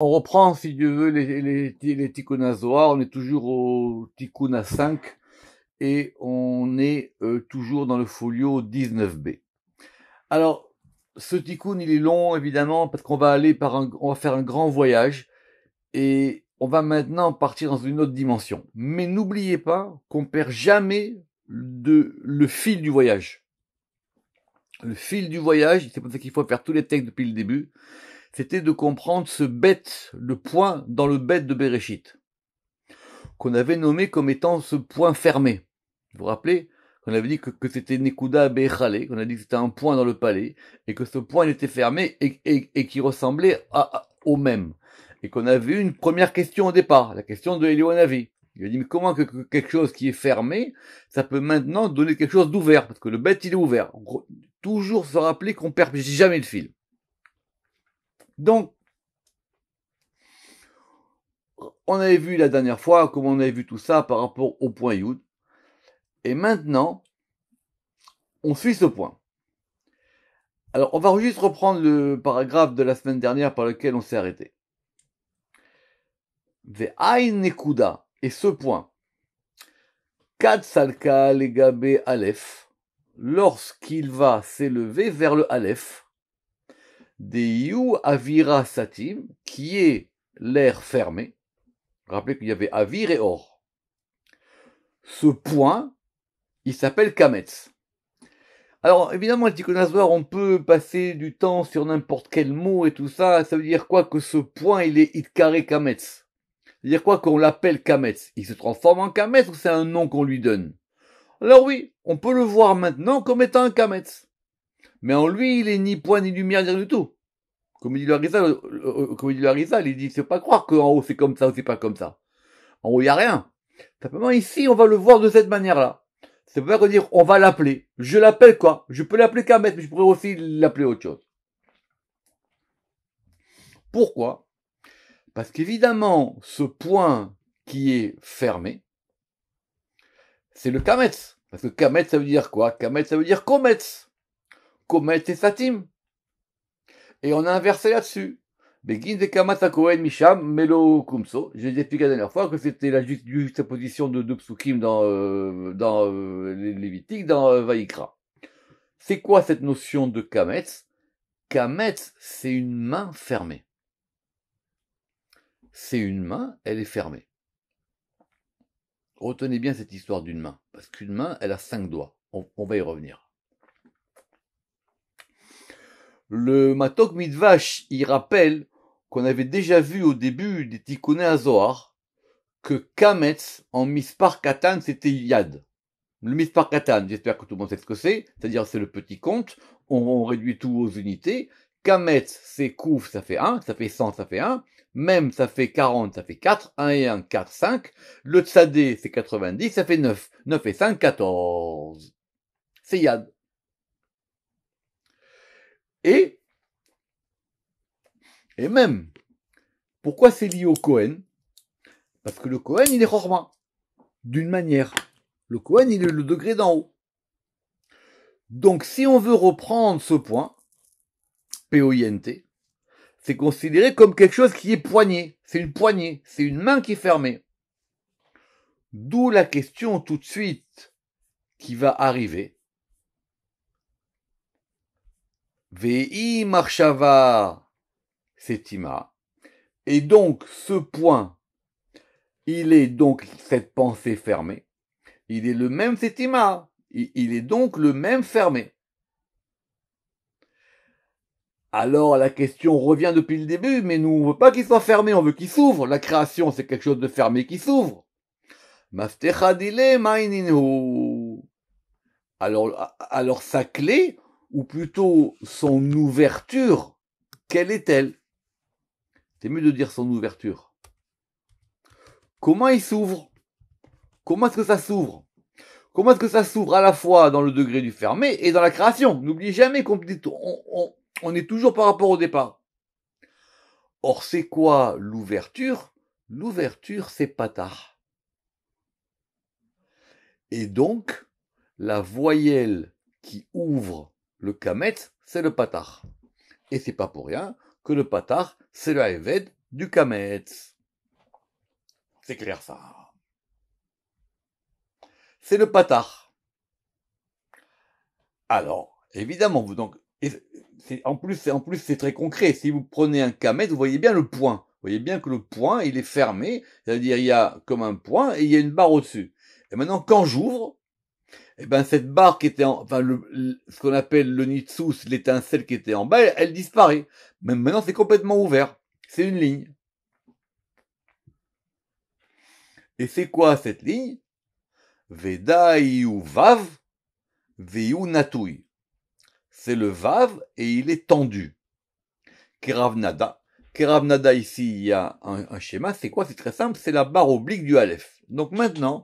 On reprend, si Dieu veut, les Tikkun HaZohar. On est toujours au Tikkun 5 et on est toujours dans le folio 19b. Alors, ce Tikkun, il est long, évidemment, parce qu'on va on va faire un grand voyage et on va maintenant partir dans une autre dimension. Mais n'oubliez pas qu'on perd jamais le fil du voyage. Le fil du voyage, c'est pour ça qu'il faut faire tous les textes depuis le début, c'était de comprendre ce bête, le point dans le bête de Bereshit, qu'on avait nommé comme étant ce point fermé. Vous vous rappelez qu'on avait dit que c'était Nekuda Bechale, qu'on a dit que c'était un point dans le palais, et que ce point était fermé et qui ressemblait au même. Et qu'on avait eu une première question au départ, la question de Elioanavi. Il a dit, mais comment que quelque chose qui est fermé, ça peut maintenant donner quelque chose d'ouvert, parce que le bête, il est ouvert. Toujours se rappeler qu'on perd jamais le fil. Donc, on avait vu la dernière fois comment on avait vu tout ça par rapport au point Yud. Et maintenant, on suit ce point. Alors, on va juste reprendre le paragraphe de la semaine dernière par lequel on s'est arrêté. Ve'ain nekuda, et ce point. Kad salka legabe aleph, lorsqu'il va s'élever vers le aleph, Deyu avira satim, qui est l'air fermé. Rappelez qu'il y avait avir et or. Ce point, il s'appelle kametz. Alors, évidemment, le Tikkun HaZohar, on peut passer du temps sur n'importe quel mot et tout ça. Ça veut dire quoi que ce point, il est Itkare Kametz? C'est-à-dire quoi qu'on l'appelle Kametz? Il se transforme en Kametz ou c'est un nom qu'on lui donne? Alors oui, on peut le voir maintenant comme étant un Kametz. Mais en lui, il est ni point ni lumière, ni rien du tout. Comme il dit le Harizal, il dit, c'est pas croire qu'en haut c'est comme ça ou c'est pas comme ça. En haut, il n'y a rien. Simplement ici, on va le voir de cette manière-là. Ça veut pas dire on va l'appeler. Je l'appelle quoi? Je peux l'appeler Kamet, mais je pourrais aussi l'appeler autre chose. Pourquoi? Parce qu'évidemment, ce point qui est fermé, c'est le Kametz. Parce que Kamet, ça veut dire quoi? Kamet, ça veut dire Kometz. Kometz et Satim. Et on a inversé là-dessus. Begin de Kamata Kohen Misham Melo Kumso. J'ai expliqué la dernière fois que c'était la juxtaposition de deux psukim dans les Lévitiques, dans Vaïkra. C'est quoi cette notion de Kametz? Kametz, c'est une main fermée. C'est une main, elle est fermée. Retenez bien cette histoire d'une main, parce qu'une main, elle a 5 doigts. On va y revenir. Le Matok Midvash, il rappelle qu'on avait déjà vu au début des Tikkuné HaZohar que Kametz, en Mispar Katan, c'était Yad. Le Mispar Katan, j'espère que tout le monde sait ce que c'est-à-dire c'est le petit compte, on réduit tout aux unités. Kametz, c'est Kouf, ça fait 1, ça fait 100, ça fait 1. Même, ça fait 40, ça fait 4. 1 et 1, 4, 5. Le Tsadé, c'est 90, ça fait 9. 9 et 5, 14. C'est Yad. Et même, pourquoi c'est lié au Kohen? Parce que le Kohen, il est Chorma. D'une manière. Le Kohen, il est le degré d'en haut. Donc, si on veut reprendre ce point, P-O-I-N-T, c'est considéré comme quelque chose qui est poigné. C'est une poignée. C'est une main qui est fermée. D'où la question tout de suite qui va arriver. Vei marshava setima. Et donc, ce point, il est donc cette pensée fermée. Il est le même setima. Il est donc le même fermé. Alors la question revient depuis le début, mais nous on veut pas qu'il soit fermé, on veut qu'il s'ouvre. La création c'est quelque chose de fermé qui s'ouvre. Alors sa clé, ou plutôt son ouverture, quelle est-elle? C'est mieux de dire son ouverture. Comment il s'ouvre? Comment est-ce que ça s'ouvre? Comment est-ce que ça s'ouvre à la fois dans le degré du fermé et dans la création? N'oubliez jamais qu'on est toujours par rapport au départ. Or, c'est quoi l'ouverture? L'ouverture, c'est patah. Et donc, la voyelle qui ouvre le kamet, c'est le patah. Et c'est pas pour rien que le patah, c'est le Eved du kametz. C'est clair ça. C'est le patach. Alors, évidemment, en plus, c'est très concret. Si vous prenez un kametz, vous voyez bien le point. Vous voyez bien que le point, il est fermé. C'est-à-dire, il y a comme un point et il y a une barre au-dessus. Et maintenant, quand j'ouvre, eh ben, cette barre qui était ce qu'on appelle le nitsus, l'étincelle qui était en bas, elle disparaît. Même maintenant, c'est complètement ouvert. C'est une ligne. Et c'est quoi cette ligne? Vedaï ou vav, veiu natui. C'est le vav et il est tendu. Keravnada. Keravnada, ici, il y a un schéma. C'est quoi? C'est très simple. C'est la barre oblique du Aleph. Donc maintenant,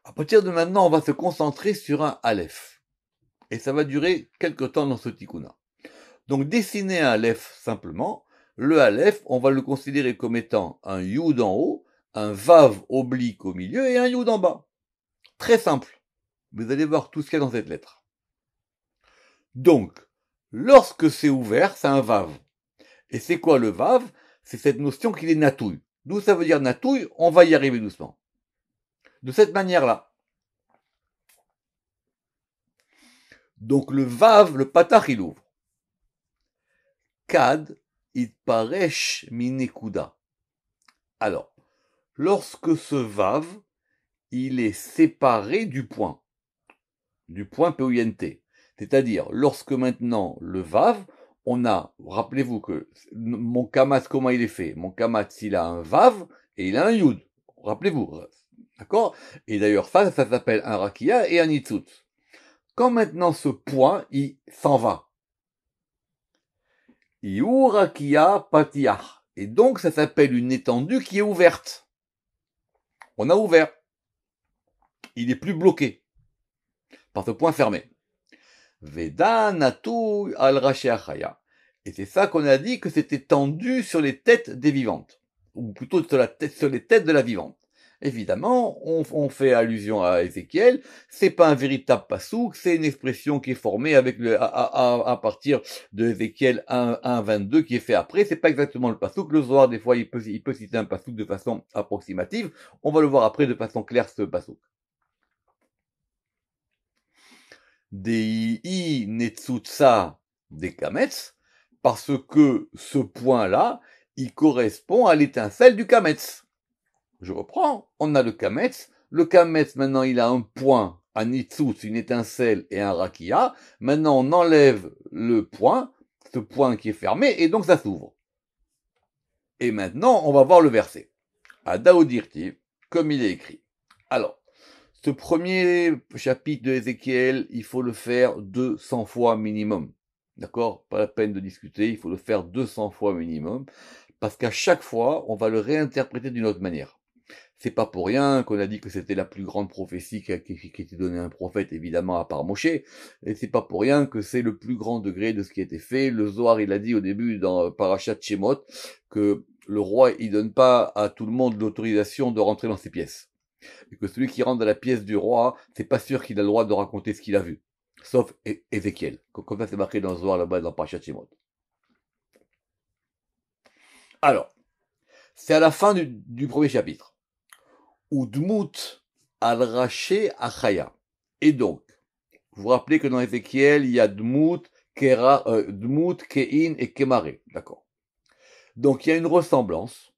à partir de maintenant, on va se concentrer sur un Aleph. Et ça va durer quelque temps dans ce tikkuna. Donc dessiner un Aleph simplement. Le Aleph, on va le considérer comme étant un Yud en haut, un Vav oblique au milieu et un Yud en bas. Très simple. Vous allez voir tout ce qu'il y a dans cette lettre. Donc, lorsque c'est ouvert, c'est un Vav. Et c'est quoi le Vav? C'est cette notion qu'il est natouille. D'où ça veut dire natouille? On va y arriver doucement. De cette manière-là. Donc le Vav, le patach, il ouvre. Kad itparesh minekuda. Alors, lorsque ce Vav, il est séparé du point POINT. C'est-à-dire, lorsque maintenant le Vav, on a, rappelez-vous que mon kamatz, comment il est fait? Mon kamatz, il a un Vav et il a un Yud. Rappelez-vous. D'accord? Et d'ailleurs, ça s'appelle un Rakia et un Nitzut. Quand maintenant ce point, il s'en va. Iu Rakia Patiach. Et donc, ça s'appelle une étendue qui est ouverte. On a ouvert. Il est plus bloqué. Par ce point fermé. Veda Natu al Achaya. Et c'est ça qu'on a dit que c'était tendu sur les têtes des vivantes. Ou plutôt sur les têtes de la vivante. Évidemment, on fait allusion à Ézéchiel. C'est pas un véritable pasouk, c'est une expression qui est formée avec à partir de Ézéchiel 1:22 qui est fait après. C'est pas exactement le pasouk. Le Zohar, des fois, il peut citer un pasouk de façon approximative. On va le voir après de façon claire, ce pasouk. Dei netzutsa des kametz, parce que ce point-là, il correspond à l'étincelle du kametz. Je reprends, on a le kametz maintenant il a un point, un nitzutz, une étincelle et un rakia. Maintenant on enlève le point, ce point qui est fermé, et donc ça s'ouvre. Et maintenant on va voir le verset. À Daodirtiv, comme il est écrit. Alors, ce premier chapitre de Ézéchiel, il faut le faire 200 fois minimum. D'accord? Pas la peine de discuter, il faut le faire 200 fois minimum, parce qu'à chaque fois, on va le réinterpréter d'une autre manière. C'est pas pour rien qu'on a dit que c'était la plus grande prophétie qui était donnée à un prophète, évidemment, à part Moshe. Et c'est pas pour rien que c'est le plus grand degré de ce qui a été fait. Le Zohar, il a dit au début dans Parashat Shemot que le roi, il donne pas à tout le monde l'autorisation de rentrer dans ses pièces. Et que celui qui rentre dans la pièce du roi, c'est pas sûr qu'il a le droit de raconter ce qu'il a vu. Sauf Ézéchiel. Comme ça, c'est marqué dans le Zohar là-bas, dans Parashat Shemot. Alors, c'est à la fin du premier chapitre. Udmut al-Raché Achaya. Et donc, vous vous rappelez que dans Ézéchiel, il y a Dmut, Kein et Kemare. D'accord. Donc, il y a une ressemblance.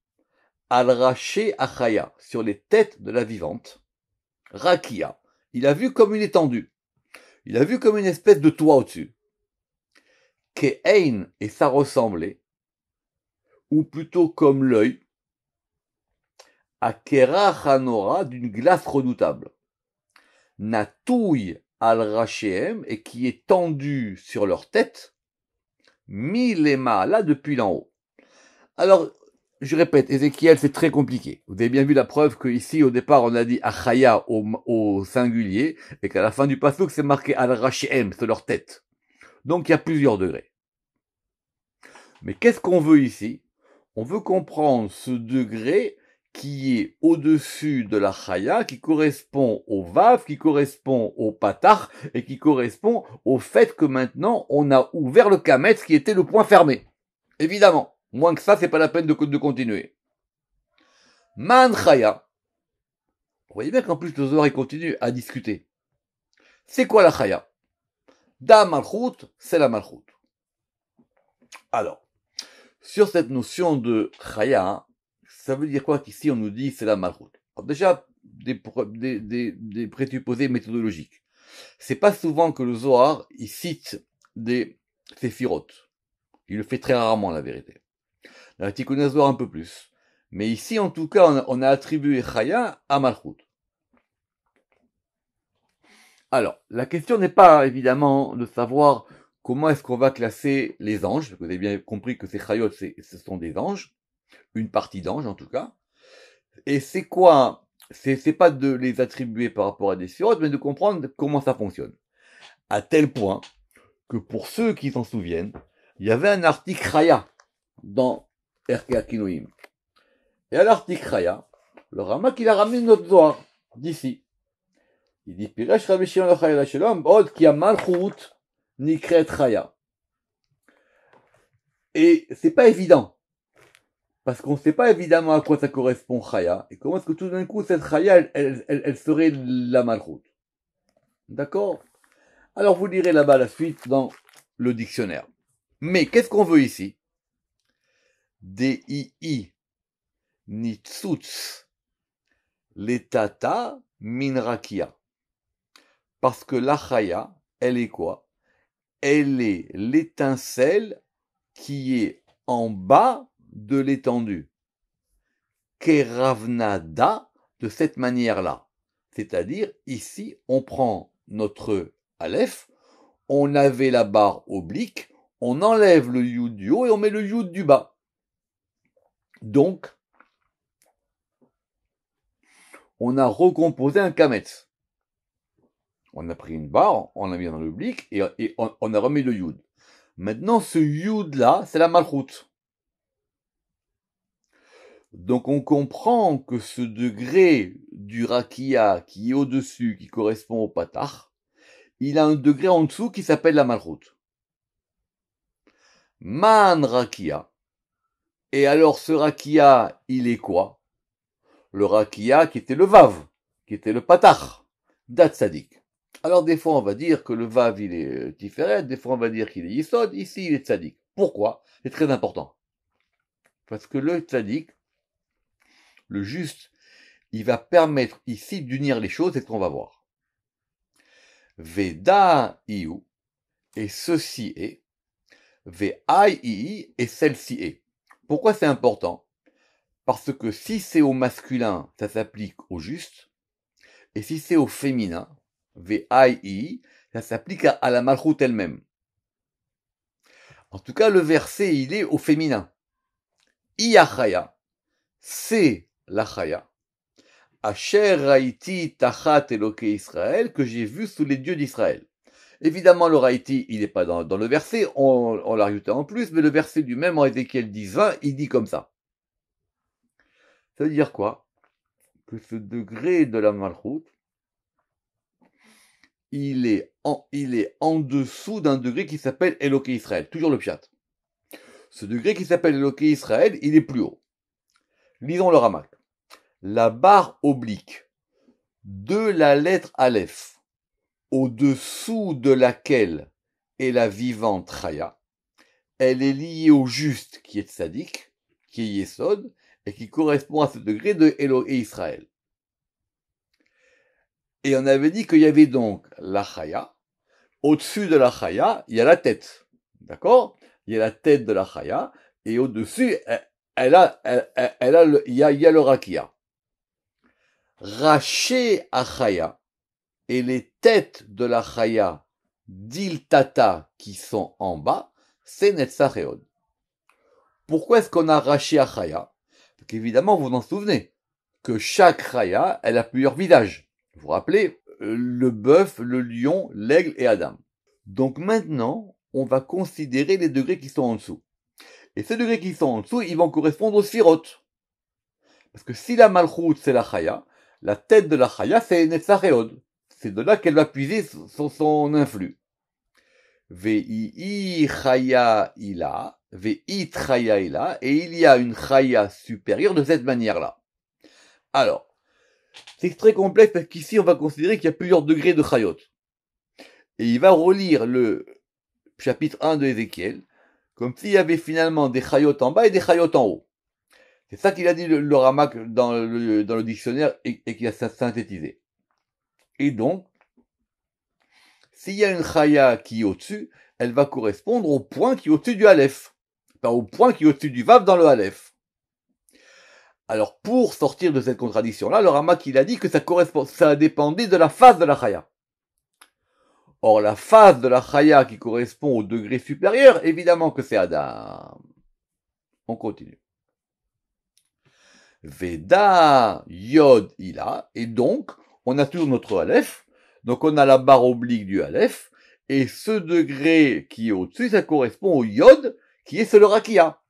Al-Raché Achaya, sur les têtes de la vivante. Rakia. Il a vu comme une étendue. Il a vu comme une espèce de toit au-dessus. Kein, et ça ressemblait. Ou plutôt comme l'œil. À Kera Hanora, d'une glace redoutable. Natouille al-Rachem, et qui est tendu sur leur tête, milema, là depuis l'en haut. Alors, je répète, Ézéchiel, c'est très compliqué. Vous avez bien vu la preuve que ici, au départ, on a dit Achaya au singulier, et qu'à la fin du pasuk, c'est marqué al-Rachem, sur leur tête. Donc, il y a plusieurs degrés. Mais qu'est-ce qu'on veut ici? On veut comprendre ce degré qui est au-dessus de la chaya, qui correspond au vav, qui correspond au patach, et qui correspond au fait que maintenant, on a ouvert le kametz qui était le point fermé. Évidemment. Moins que ça, c'est pas la peine de continuer. Man chaya. Vous voyez bien qu'en plus le Zohar il continue à discuter. C'est quoi la chaya? Da malchut, c'est la malchut. Alors, sur cette notion de chaya, ça veut dire quoi qu'ici on nous dit c'est la malchut? Alors déjà, des présupposés méthodologiques. C'est pas souvent que le Zohar, il cite des séphirotes. Il le fait très rarement, la vérité. Dans la Tikkun Zohar un peu plus. Mais ici, en tout cas, on a attribué chaya à malchut. Alors, la question n'est pas, évidemment, de savoir comment est-ce qu'on va classer les anges. Vous avez bien compris que ces chayot, ce sont des anges. Une partie d'anges, en tout cas. Et c'est quoi? C'est pas de les attribuer par rapport à des séphirotes, mais de comprendre comment ça fonctionne. À tel point que pour ceux qui s'en souviennent, il y avait un article chaya dans Erke Akinoïm. Et à l'article chaya, le Ramak, il a ramené notre Zohar d'ici. Il dit, Piresh Rabbi Shimon Yochai Shalom, od ki a malchut nikret chaya. Et c'est pas évident. Parce qu'on ne sait pas évidemment à quoi ça correspond chaya. Et comment est-ce que tout d'un coup, cette chaya, elle serait la malchut. D'accord? Alors vous lirez là-bas la suite dans le dictionnaire. Mais qu'est-ce qu'on veut ici? Dii nitzutz letata minrakia. Parce que la chaya, elle est quoi? Elle est l'étincelle qui est en bas de l'étendue. Keravnada, de cette manière-là. C'est-à-dire, ici, on prend notre aleph, on avait la barre oblique, on enlève le yud du haut et on met le yud du bas. Donc, on a recomposé un kametz. On a pris une barre, on l'a mis dans l'oblique et on a remis le yud. Maintenant, ce yud-là, c'est la malchut. Donc, on comprend que ce degré du rakia qui est au-dessus, qui correspond au patach, il a un degré en dessous qui s'appelle la malchut. Man rakia. Et alors, ce rakia, il est quoi? Le rakia qui était le vav, qui était le patach, dat tzadik. Alors, des fois, on va dire que le vav, il est tiferet, des fois, on va dire qu'il est yisod, ici, il est tzadik. Pourquoi? C'est très important. Parce que le tzadik, le juste, il va permettre ici d'unir les choses, c'est ce qu'on va voir. Veda iu, et ceci est, Ve'ai ii, et celle-ci est. Pourquoi c'est important? Parce que si c'est au masculin, ça s'applique au juste, et si c'est au féminin, Ve'ai ii, ça s'applique à la malchut elle-même. En tout cas, le verset, il est au féminin. Iachaya, c'est la chaya. Asher raïti tachat Eloke Israël, que j'ai vu sous les dieux d'Israël. Évidemment, le raïti, il n'est pas dans le verset, on l'a rajouté en plus, mais le verset du même en Ézéchiel 10-20, il dit comme ça. Ça veut dire quoi? Que ce degré de la malchut, il est en dessous d'un degré qui s'appelle Eloke Israël. Toujours le pshat. Ce degré qui s'appelle Eloke Israël, il est plus haut. Lisons le Ramak. La barre oblique de la lettre Aleph, au-dessous de laquelle est la vivante Chaya, elle est liée au juste qui est Tzadik, qui est Yesod, et qui correspond à ce degré de Elohé Israël. Et on avait dit qu'il y avait donc la Chaya. Au-dessus de la Chaya, il y a la tête. D'accord? Il y a la tête de la Chaya, et au-dessus, il y a le Rakia. Raché Achaya, et les têtes de la Chaya d'Iltata qui sont en bas, c'est Netzach et Od. Pourquoi est-ce qu'on a Raché Achaya? Parce qu'évidemment, vous vous en souvenez, que chaque Chaya, elle a plusieurs visages. Vous vous rappelez, le bœuf, le lion, l'aigle et Adam. Donc maintenant, on va considérer les degrés qui sont en dessous. Et ces degrés qui sont en dessous, ils vont correspondre aux sphirotes. Parce que si la malchut, c'est la Chaya, la tête de la Chaya, c'est Netzach et Od. C'est de là qu'elle va puiser son influx. Vei Chaya ila, ve'it chaya ila, et il y a une chaya supérieure de cette manière-là. Alors, c'est très complexe parce qu'ici on va considérer qu'il y a plusieurs degrés de chayot. Et il va relire le chapitre 1 de Ézéchiel, comme s'il y avait finalement des chayot en bas et des chayot en haut. C'est ça qu'il a dit le Ramak dans le dictionnaire et qu'il a synthétisé. Et donc, s'il y a une chaya qui est au-dessus, elle va correspondre au point qui est au-dessus du Aleph. Pas au point qui est au-dessus du Vav dans le Aleph. Alors, pour sortir de cette contradiction-là, le Ramak, il a dit que ça dépendait de la phase de la chaya. Or, la phase de la chaya qui correspond au degré supérieur, évidemment que c'est Adam. On continue. Veda, Yod, Ila, et donc, on a toujours notre Aleph, donc on a la barre oblique du Aleph, et ce degré qui est au-dessus, ça correspond au Yod, qui est le Rakia,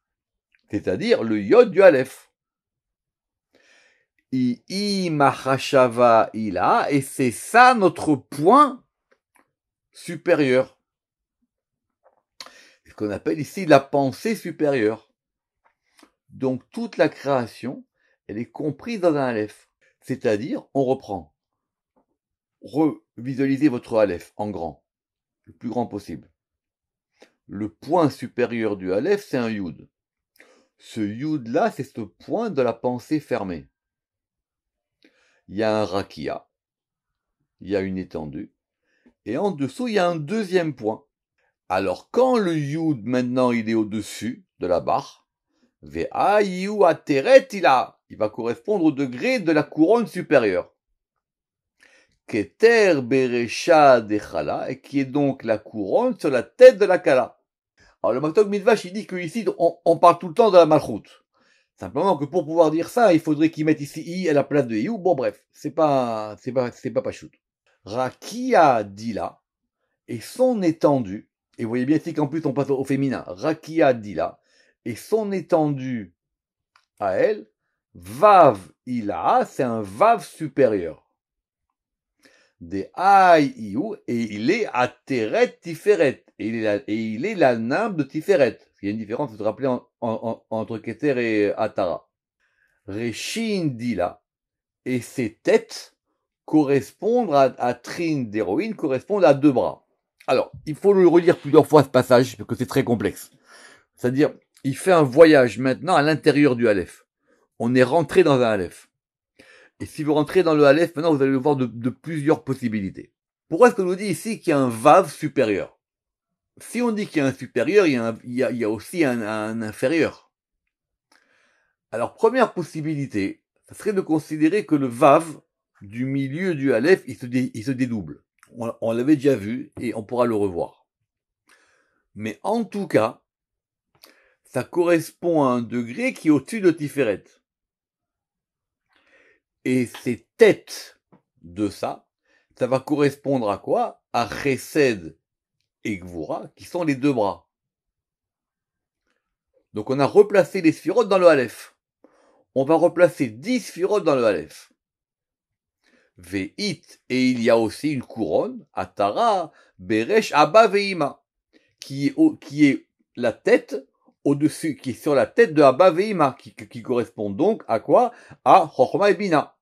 c'est-à-dire le Yod du Aleph. I Mahashava Ila, et c'est ça notre point supérieur. C'est ce qu'on appelle ici la pensée supérieure. Donc toute la création, elle est comprise dans un Aleph. C'est-à-dire, on reprend. Revisualisez votre Aleph en grand, le plus grand possible. Le point supérieur du Aleph, c'est un Yud. Ce Yud-là, c'est ce point de la pensée fermée. Il y a un Rakia, il y a une étendue, et en dessous, il y a un deuxième point. Alors, quand le Yud, maintenant, il est au-dessus de la barre, Ve'ayu ateret il va correspondre au degré de la couronne supérieure. Keter beresha dechala, et qui est donc la couronne sur la tête de la kala. Alors, le Maktok Midvash, il dit qu'ici, on parle tout le temps de la malchoute. Simplement que pour pouvoir dire ça, il faudrait qu'il mette ici I à la place de Iou. Bon, bref, c'est pas pachout. Rakia dila, et son étendue, et vous voyez bien ici qu'en plus on passe au féminin, Rakia dila, et son étendue à elle, Vav ila, c'est un Vav supérieur. Des Aï Iou, et il est à Teret Tiferet, et il est la nymphe de Tiferet. Il y a une différence, vous vous rappelez, entre Keter et Atara. Reshin Dila, et ses têtes correspondent à Trin d'héroïne, correspondent à deux bras. Alors, il faut le relire plusieurs fois ce passage, parce que c'est très complexe. C'est-à-dire, il fait un voyage maintenant à l'intérieur du Aleph. On est rentré dans un Aleph. Et si vous rentrez dans le Aleph, maintenant vous allez le voir de plusieurs possibilités. Pourquoi est-ce qu'on nous dit ici qu'il y a un Vav supérieur? Si on dit qu'il y a un supérieur, il y a aussi un inférieur. Alors, première possibilité, ça serait de considérer que le Vav du milieu du Aleph, il se dédouble. On l'avait déjà vu et on pourra le revoir. Mais en tout cas, ça correspond à un degré qui est au-dessus de Tiferet. Et ces têtes de ça va correspondre à quoi? À Chesed et Gvura, qui sont les deux bras. Donc on a replacé les sphirotes dans le Aleph. On va replacer 10 sphirotes dans le Aleph. Ve'it, et il y a aussi une couronne, Atara, Beresh, Abba, Ve'ima, qui est la tête au-dessus, qui est sur la tête de Abba, Ve'ima, qui correspond donc à quoi? À Chochma et Bina.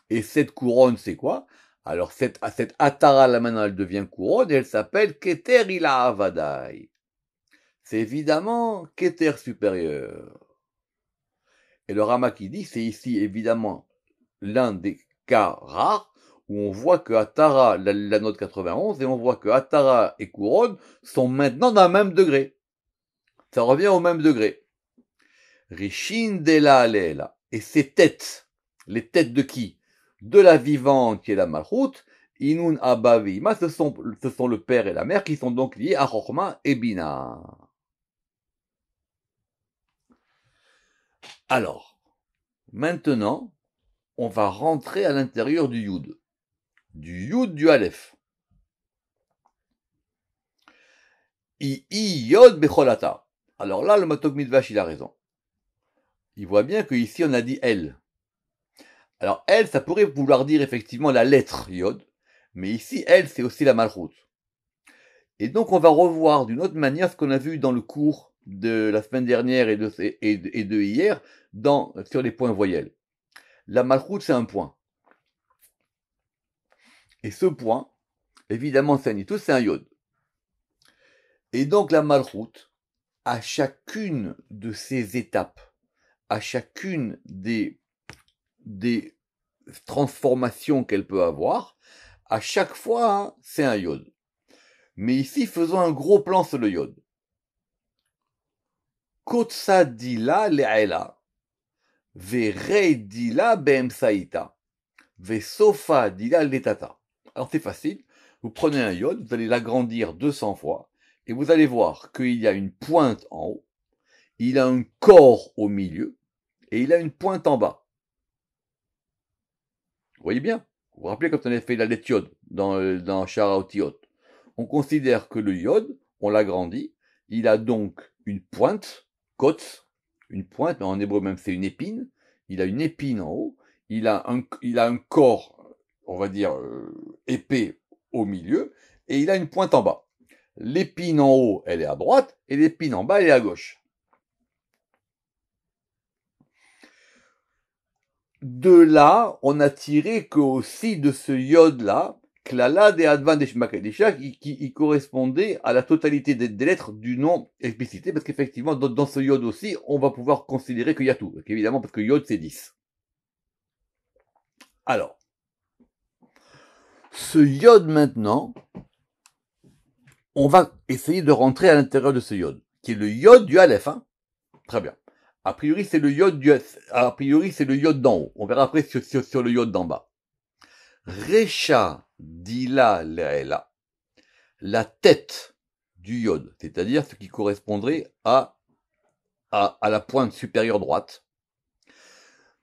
Et cette couronne, c'est quoi? Alors, cette Atara, là, maintenant, elle devient couronne, et elle s'appelle Keter Ila Avadai. C'est évidemment Keter supérieur. Et le Rama qui dit, c'est ici, évidemment, l'un des cas rares, où on voit que Atara, la note 91, et on voit que Atara et couronne sont maintenant dans le même degré. Ça revient au même degré. Rishin Dela Alela. Et ces têtes, les têtes de qui? De la vivante qui est la Malchut, Inun Abba Ve'ima, ce sont le père et la mère qui sont donc liés à Chochma et Bina. Alors, maintenant, on va rentrer à l'intérieur du Yud du Aleph. Yod Becholata. Alors là, le Matok Midvash, il a raison. Il voit bien qu'ici, on a dit elle. Alors, elle, ça pourrait vouloir dire effectivement la lettre Yod, mais ici, elle, c'est aussi la Malchut. Et donc, on va revoir d'une autre manière ce qu'on a vu dans le cours de la semaine dernière et de hier sur les points voyelles. La malchoute, c'est un point. Et ce point, évidemment, c'est un itus, c'est un yod. Et donc, la malchoute, à chacune de ces étapes, à chacune des transformations qu'elle peut avoir, à chaque fois, hein, c'est un yod. Mais ici, faisons un gros plan sur le yod. Kotsa dila le'ela, ve dila be'emsaïta, ve sofa dila letata. Alors c'est facile, vous prenez un yod, vous allez l'agrandir 200 fois, et vous allez voir qu'il y a une pointe en haut, il a un corps au milieu, et il a une pointe en bas. Vous voyez bien? Vous vous rappelez quand on a fait la lettre yod dans Sharaotiot. On considère que le yod, on l'agrandit, il a donc une pointe, kotz, une pointe, mais en hébreu même c'est une épine, il a une épine en haut, il a un corps, on va dire, épais au milieu, et il a une pointe en bas. L'épine en haut, elle est à droite, et l'épine en bas, elle est à gauche. De là, on a tiré que aussi de ce yod-là, Klala de Advan de Shmakadisha, qui correspondait à la totalité des lettres du nom explicité, parce qu'effectivement, dans ce yod aussi, on va pouvoir considérer qu'il y a tout. Évidemment, parce que yod, c'est 10. Alors, ce yod maintenant, on va essayer de rentrer à l'intérieur de ce yod, qui est le yod du Aleph, hein. Très bien. A priori, c'est le yod d'en haut. On verra après sur le yod d'en bas. Recha dila le'ela, la tête du yod, c'est-à-dire ce qui correspondrait à la pointe supérieure droite.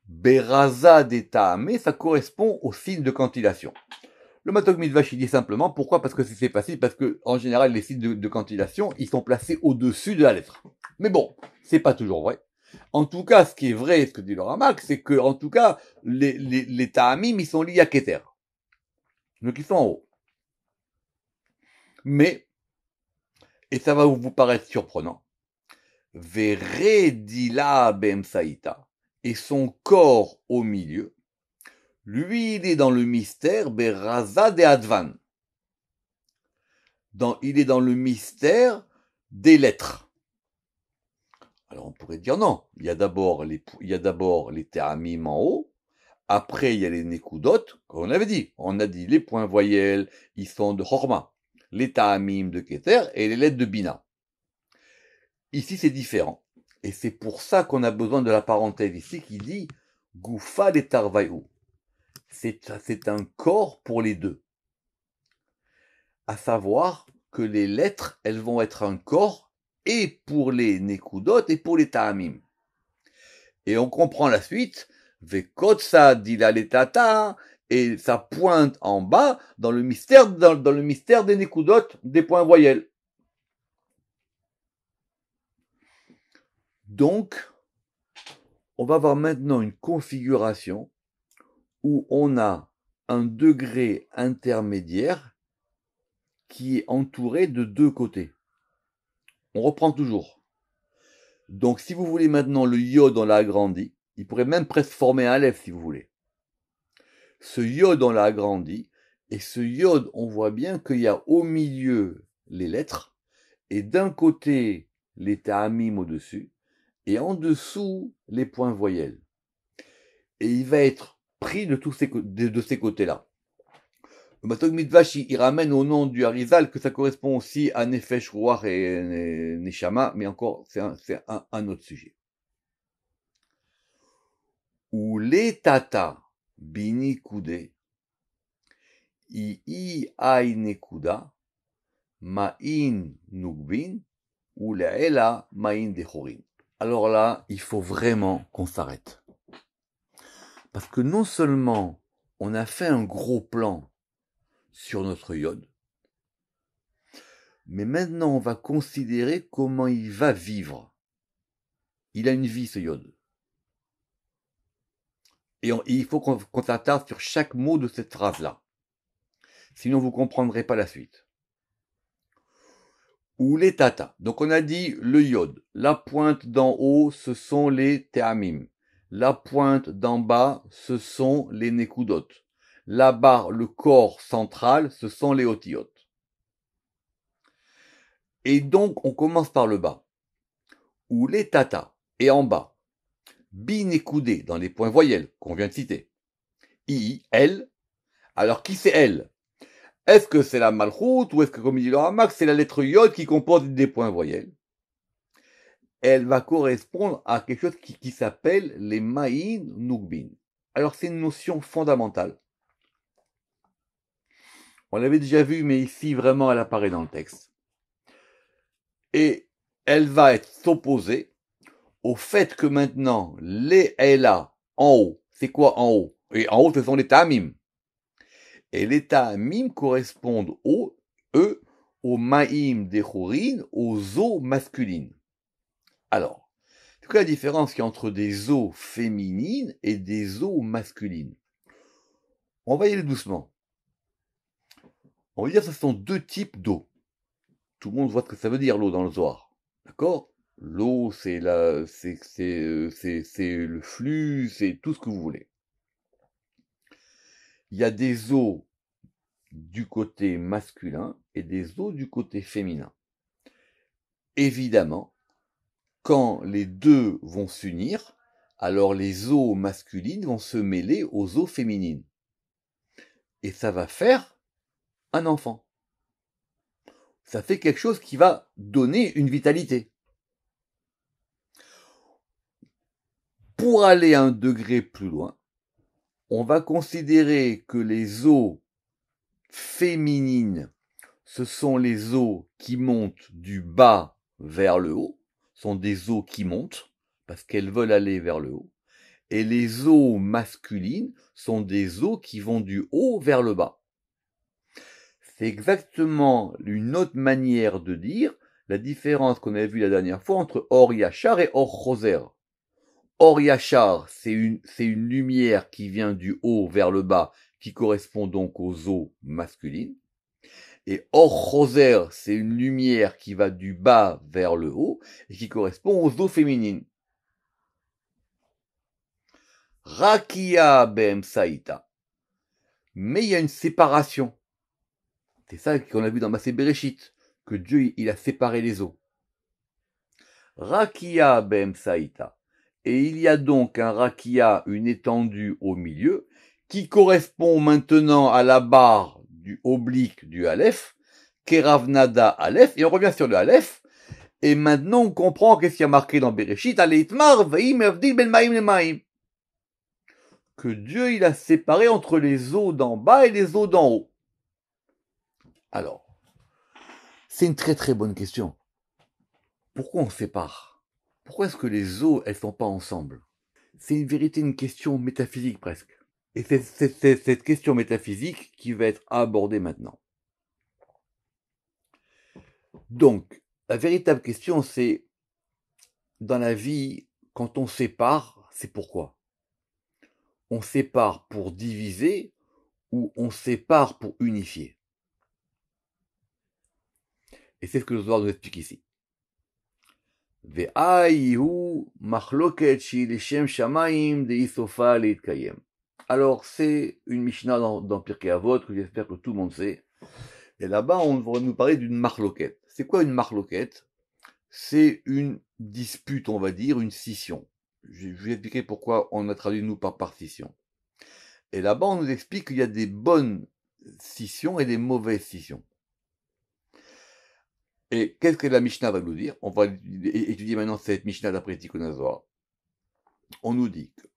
Beraza d'Eta'amé, ça correspond au signe de cantillation. Le Matok Midrash, il dit simplement, pourquoi? Parce que c'est facile, parce que, en général, les signes de cantillation, ils sont placés au-dessus de la lettre. Mais bon, c'est pas toujours vrai. En tout cas, ce qui est vrai, ce que dit le Ramak, c'est que, en tout cas, les ta'amim, ils sont liés à Keter. Donc, ils sont en haut. Mais, et ça va vous paraître surprenant, Veredila Bemsaïta, et son corps au milieu, lui, il est dans le mystère Beraza de Advan. Il est dans le mystère des lettres. Alors on pourrait dire non, il y a d'abord les théramim en haut, après il y a les nekudot, comme on avait dit. On a dit les points voyelles, ils sont de Chorma, les théramim de Keter et les lettres de Bina. Ici c'est différent. Et c'est pour ça qu'on a besoin de la parenthèse ici qui dit Goufa de Tarvaïou. C'est un corps pour les deux. À savoir que les lettres, elles vont être un corps et pour les nekudot et pour les ta'amim. Et on comprend la suite, Vekotsa dila letata, et ça pointe en bas dans le mystère des nekudot, des points voyelles. Donc, on va voir maintenant une configuration où on a un degré intermédiaire qui est entouré de deux côtés. On reprend toujours. Donc, si vous voulez maintenant le yod, on l'a agrandi. Il pourrait même presque former un aleph, si vous voulez. Ce yod, on l'a agrandi. Et ce yod, on voit bien qu'il y a au milieu les lettres. Et d'un côté, les ta'amim au-dessus. Et en dessous, les points voyelles. Et il va être pris de ces côtés-là. Le Matok Midrash, il ramène au nom du Harizal que ça correspond aussi à Nefesh, Ruach et Neshama, mais encore, c'est un autre sujet. Ou les tata bini kude, I ai nekuda, ma'in nugbin, ou le'ela ma'in dechorin. Alors là, il faut vraiment qu'on s'arrête. Parce que non seulement on a fait un gros plan sur notre yod, mais maintenant on va considérer comment il va vivre. Il a une vie, ce yod. Et il faut qu'on s'attarde sur chaque mot de cette phrase-là. Sinon vous ne comprendrez pas la suite. ou les tata. Donc on a dit le yod. La pointe d'en haut, ce sont les te'amim. La pointe d'en bas, ce sont les nekudot. La barre, le corps central, ce sont les otiyot. Et donc on commence par le bas. Ou les tata. Et en bas. Binekudé dans les points voyelles qu'on vient de citer. I, elle. Alors qui c'est elle? Est-ce que c'est la malchoute ou est-ce que, comme il dit le Ramak, c'est la lettre yod qui comporte des points voyelles? Elle va correspondre à quelque chose qui s'appelle les ma'in nugbin. Alors c'est une notion fondamentale. On l'avait déjà vu, mais ici vraiment elle apparaît dans le texte. Et elle va être s'opposer au fait que maintenant les Ela en haut, c'est quoi en haut? Et en haut ce sont les Ta'amim. Et les Ta'amim correspondent aux Ma'im des Chourin, aux eaux masculines. Alors, c'est quoi la différence qu'il y a entre des eaux féminines et des eaux masculines? On va y aller doucement. On va dire que ce sont deux types d'eau. Tout le monde voit ce que ça veut dire, l'eau dans le Zohar. D'accord? L'eau, c'est le flux, c'est tout ce que vous voulez. Il y a des eaux du côté masculin et des eaux du côté féminin. Évidemment, quand les deux vont s'unir, alors les eaux masculines vont se mêler aux eaux féminines. Et ça va faire un enfant. Ça fait quelque chose qui va donner une vitalité. Pour aller un degré plus loin, on va considérer que les eaux féminines, ce sont les eaux qui montent du bas vers le haut, sont des eaux qui montent, parce qu'elles veulent aller vers le haut, et les eaux masculines sont des eaux qui vont du haut vers le bas. C'est exactement une autre manière de dire la différence qu'on a vue la dernière fois entre Or Yachar et Or Choser. Or Yachar, c'est une lumière qui vient du haut vers le bas, qui correspond donc aux eaux masculines. Et Or Choser, c'est une lumière qui va du bas vers le haut, et qui correspond aux eaux féminines. Rakia Bem Saïta. Mais il y a une séparation. C'est ça qu'on a vu dans Massé Bereshit, que Dieu il a séparé les eaux. Rakia Bem Saïta. Et il y a donc un rakia, une étendue au milieu, qui correspond maintenant à la barre du oblique du Aleph, Keravnada Aleph, et on revient sur le Aleph, et maintenant on comprend qu'est-ce qu'il y a marqué dans Bereshit, Aleitmar, Veim Evdil Ben Maim Le Maim. Que Dieu il a séparé entre les eaux d'en bas et les eaux d'en haut. Alors, c'est une très très bonne question. Pourquoi on sépare? Pourquoi est-ce que les eaux, elles sont pas ensemble? C'est une vérité, une question métaphysique presque. Et c'est cette question métaphysique qui va être abordée maintenant. Donc, la véritable question, c'est, dans la vie, quand on sépare, c'est pourquoi? On sépare pour diviser ou on sépare pour unifier? Et c'est ce que le Zohar nous explique ici. Alors, c'est une Mishnah dans Pirkei Avot que j'espère que tout le monde sait. Et là-bas, on va nous parler d'une marloquette. C'est quoi une marloquette? C'est une dispute, on va dire, une scission. Je vais expliquer pourquoi on a traduit nous par scission. Et là-bas, on nous explique qu'il y a des bonnes scissions et des mauvaises scissions. Et qu'est-ce que la Mishnah va nous dire? On va étudier maintenant cette Mishnah d'après Tikkun HaZohar. On nous dit que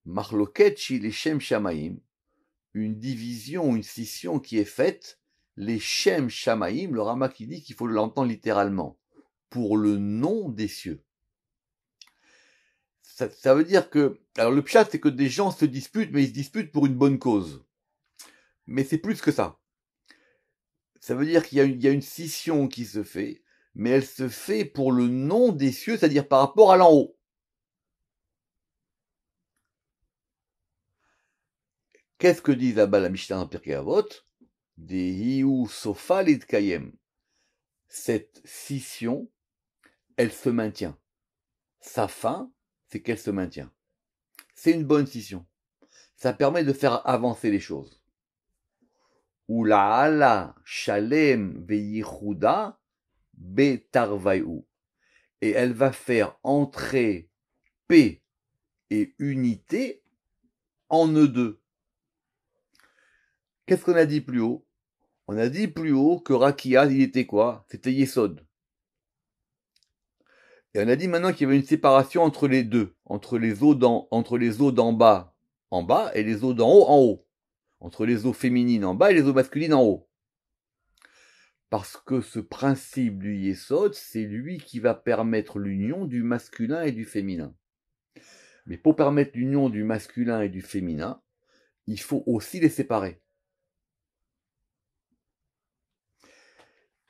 Marloket shi les Shem Shamaim, une division, une scission qui est faite, les Shem Shamaim, le Rama qui dit qu'il faut l'entendre littéralement, pour le nom des cieux. Ça veut dire que, alors le pshat c'est que des gens se disputent, mais ils se disputent pour une bonne cause. Mais c'est plus que ça. Ça veut dire qu'il y a une scission qui se fait, mais elle se fait pour le nom des cieux, c'est-à-dire par rapport à l'en haut. Qu'est-ce que dit là-bas la Mishnah dans Pirkei Avot? Des hiu sofa litkayem. cette scission, elle se maintient. Sa fin, c'est qu'elle se maintient. C'est une bonne scission. Ça permet de faire avancer les choses. Ula'ala shalem veyichuda betarvayu. Et elle va faire entrer paix et unité en eux deux. Qu'est-ce qu'on a dit plus haut? On a dit plus haut que Rakia, il était quoi? C'était Yesod. Et on a dit maintenant qu'il y avait une séparation entre les deux, entre les eaux d'en bas en bas et les eaux d'en haut en haut. Entre les eaux féminines en bas et les eaux masculines en haut. Parce que ce principe du Yesod, c'est lui qui va permettre l'union du masculin et du féminin. Mais pour permettre l'union du masculin et du féminin, il faut aussi les séparer.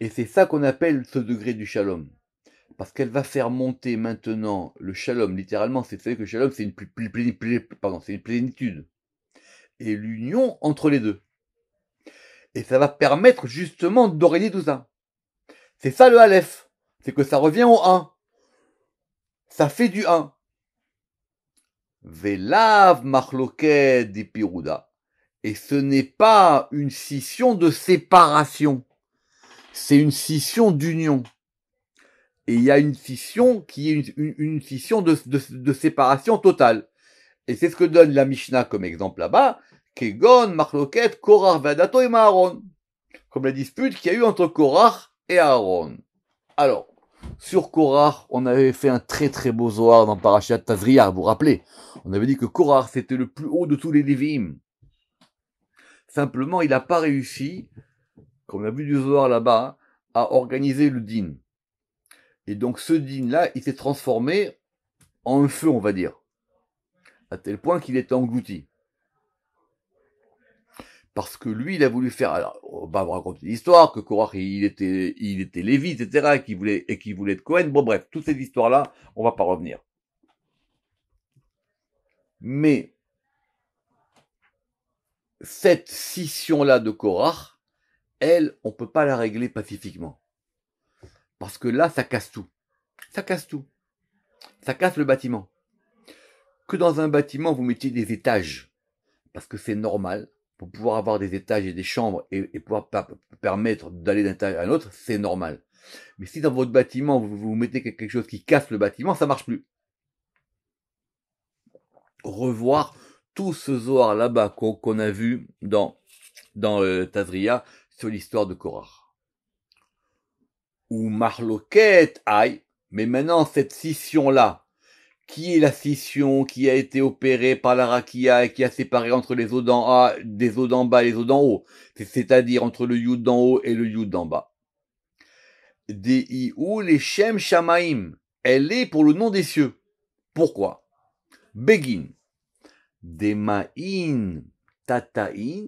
Et c'est ça qu'on appelle ce degré du shalom. Parce qu'elle va faire monter maintenant le shalom, littéralement, c'est que le shalom, c'est une plénitude. Et l'union entre les deux. Et ça va permettre justement d'organiser tout ça. C'est ça le Aleph. C'est que ça revient au 1. Ça fait du 1. Velav machloket di pirouda. Et ce n'est pas une scission de séparation. C'est une scission d'union. Et il y a une scission qui est une scission de séparation totale. Et c'est ce que donne la Mishnah comme exemple là-bas. Kegon, Marloket, Korach, Vadato et Maharon. Comme la dispute qu'il y a eu entre Korach et Aaron. Alors, sur Korach, on avait fait un très très beau Zohar dans Parashat Tazria, vous vous rappelez? On avait dit que Korach c'était le plus haut de tous les Lévi'im. Simplement, il n'a pas réussi, comme on a vu du Zohar là-bas, à organiser le din. Et donc ce din-là, il s'est transformé en un feu, on va dire. À tel point qu'il était englouti. Parce que lui, il a voulu faire, alors, on va vous raconter l'histoire, que Korach, il était Lévi, etc., et qu'il voulait être Cohen. Bon, bref, toutes ces histoires-là, on va pas revenir. Mais, cette scission-là de Korach, elle, on peut pas la régler pacifiquement. Parce que là, ça casse tout. Ça casse tout. Ça casse le bâtiment. Que dans un bâtiment, vous mettiez des étages. Parce que c'est normal. Pour pouvoir avoir des étages et des chambres et pouvoir permettre d'aller d'un étage à un autre, c'est normal. Mais si dans votre bâtiment, vous mettez quelque chose qui casse le bâtiment, ça marche plus. Revoir tout ce Zohar là-bas qu'on a vu dans Tazria sur l'histoire de Korach. Ou Marloket, aïe, mais maintenant cette scission-là, qui est la scission qui a été opérée par la Rakia et qui a séparé entre les eaux des eaux d'en bas et les eaux d'en haut, c'est-à-dire entre le Yud d'en haut et le Yud d'en bas. Dei'u les Shem Shamaim, elle est pour le nom des cieux. Pourquoi? Begin. Demain Tataïn,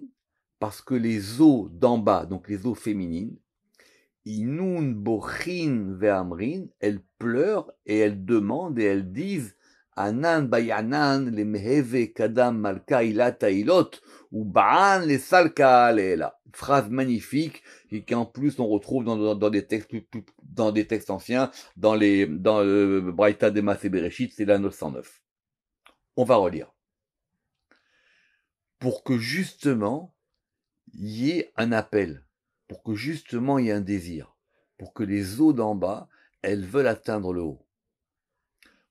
parce que les eaux d'en bas, donc les eaux féminines, Inun bochin ve'amrin, elles pleurent et elles demandent et elles disent Anan bayanan le meheve kadam malka ilata ilot ou ba'an le salka alela. Phrase magnifique et qu'en plus on retrouve dans des textes anciens, dans le Braïta de Maaseh Bereshit, c'est la 909. On va relire. Pour que justement il y ait un appel, pour que justement il y ait un désir, pour que les eaux d'en bas, elles veulent atteindre le haut.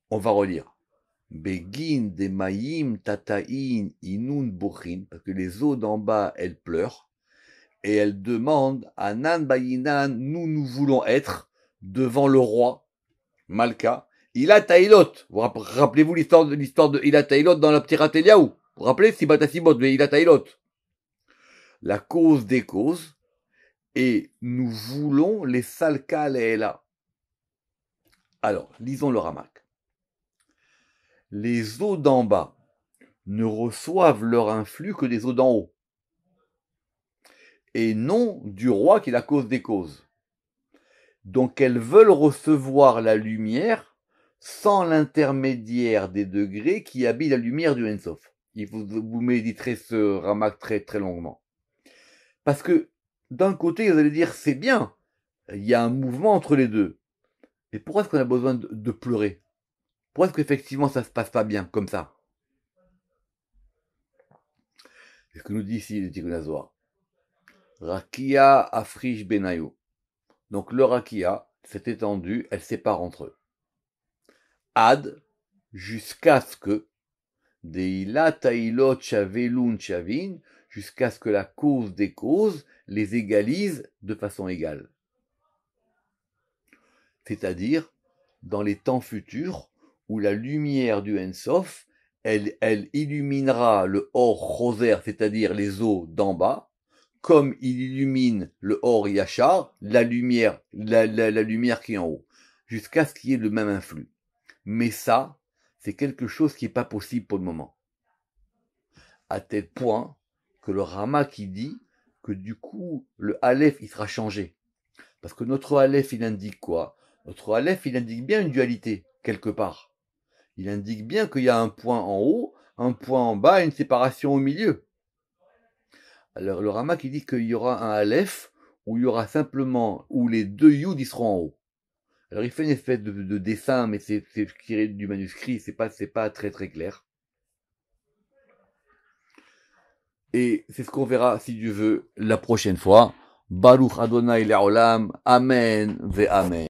On va relire. Begin de mayim tataïn inun bochin, parce que les eaux d'en bas, elles pleurent, et elles demandent, Anan bayinan, nous voulons être devant le roi, Malka, Ila Tailot. Vous rappelez-vous l'histoire de Ila Tailot dans la Ptirat Eliaou? Vous vous rappelez Sibatasibot de Ila Tailot? La cause des causes, et nous voulons les Salka Leela. Alors, lisons le Ramak. Les eaux d'en bas ne reçoivent leur influx que des eaux d'en haut, et non du roi qui est la cause des causes. Donc elles veulent recevoir la lumière sans l'intermédiaire des degrés qui habillent la lumière du Ensof. Vous méditerez ce Ramak très très longuement. Parce que d'un côté, vous allez dire c'est bien, il y a un mouvement entre les deux. Mais pourquoi est-ce qu'on a besoin de pleurer? Pourquoi est-ce qu'effectivement ça se passe pas bien, comme ça? C'est ce que nous dit ici le Tikkun Zohar. Rakia afrish benayo. Donc le rakia, cette étendue, elle sépare entre eux. Ad, jusqu'à ce que, deila tailot chavelun chavin, jusqu'à ce que la cause des causes les égalise de façon égale. C'est-à-dire, dans les temps futurs, où la lumière du Ensof, elle illuminera le Or Roser, c'est-à-dire les eaux d'en bas, comme il illumine le Or Yachar, la lumière qui est en haut, jusqu'à ce qu'il y ait le même influx. Mais ça, c'est quelque chose qui n'est pas possible pour le moment. À tel point que le Rama qui dit que du coup, le Aleph, il sera changé. Parce que notre Aleph, il indique quoi? Notre Aleph, il indique bien une dualité, quelque part. Il indique bien qu'il y a un point en haut, un point en bas et une séparation au milieu. Alors le Rama qui dit qu'il y aura un Aleph où il y aura simplement, où les deux Yud ils seront en haut. Alors il fait une espèce de dessin, mais c'est tiré du manuscrit, c'est pas très très clair. Et c'est ce qu'on verra, si Dieu veut, la prochaine fois. Baruch Adonai Le'olam, Amen ve Amen.